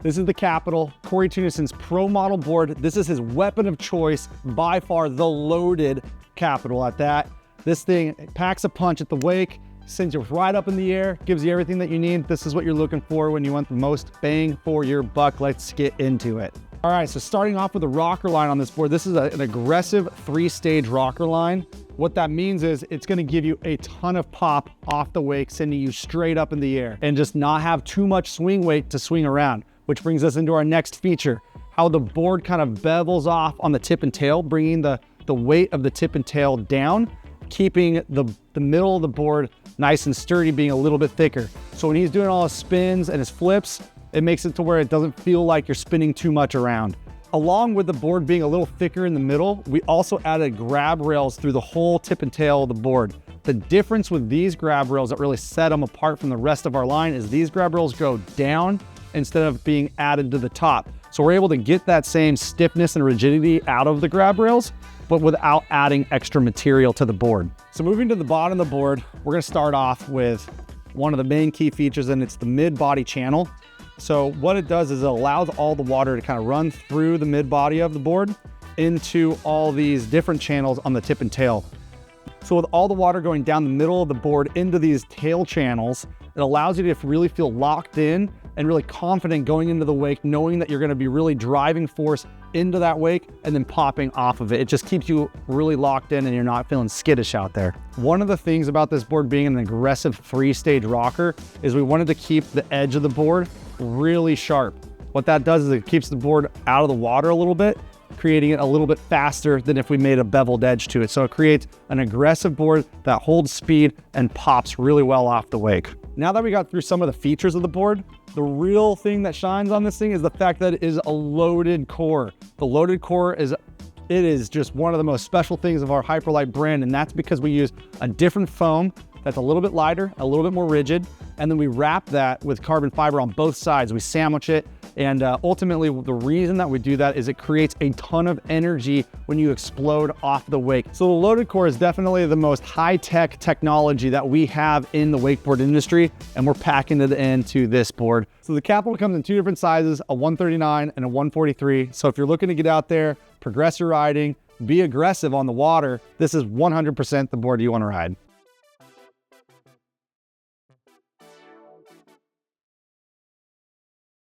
This is the Capital, Cory Teunissen's pro model board. This is his weapon of choice, by far the loaded Capital at that. This thing packs a punch at the wake, sends you right up in the air, gives you everything that you need. This is what you're looking for when you want the most bang for your buck. Let's get into it. All right, so starting off with the rocker line on this board, this is an aggressive 3-stage rocker line. What that means is it's gonna give you a ton of pop off the wake, sending you straight up in the air and just not have too much swing weight to swing around, which brings us into our next feature, how the board kind of bevels off on the tip and tail, bringing the weight of the tip and tail down, keeping the middle of the board nice and sturdy, being a little bit thicker. So when he's doing all his spins and his flips, it makes it to where it doesn't feel like you're spinning too much around. Along with the board being a little thicker in the middle, we also added grab rails through the whole tip and tail of the board. The difference with these grab rails that really set them apart from the rest of our line is these grab rails go down instead of being added to the top. So we're able to get that same stiffness and rigidity out of the grab rails, but without adding extra material to the board. So moving to the bottom of the board, we're gonna start off with one of the main key features, and it's the mid-body channel. So what it does is it allows all the water to kind of run through the mid-body of the board into all these different channels on the tip and tail. So with all the water going down the middle of the board into these tail channels, it allows you to really feel locked in and really confident going into the wake, knowing that you're gonna be really driving force into that wake and then popping off of it. It just keeps you really locked in and you're not feeling skittish out there. One of the things about this board being an aggressive 3-stage rocker is we wanted to keep the edge of the board really sharp. What that does is it keeps the board out of the water a little bit, creating it a little bit faster than if we made a beveled edge to it. So it creates an aggressive board that holds speed and pops really well off the wake. Now that we got through some of the features of the board, the real thing that shines on this thing is the fact that it is a loaded core. The loaded core is just one of the most special things of our Hyperlite brand, and that's because we use a different foam that's a little bit lighter, a little bit more rigid, and then we wrap that with carbon fiber on both sides. We sandwich it, and ultimately the reason that we do that is it creates a ton of energy when you explode off the wake. So the loaded core is definitely the most high-tech technology that we have in the wakeboard industry, and we're packing it into this board. So the Capital comes in 2 different sizes, a 139 and a 143. So if you're looking to get out there, progress your riding, be aggressive on the water, this is 100% the board you want to ride.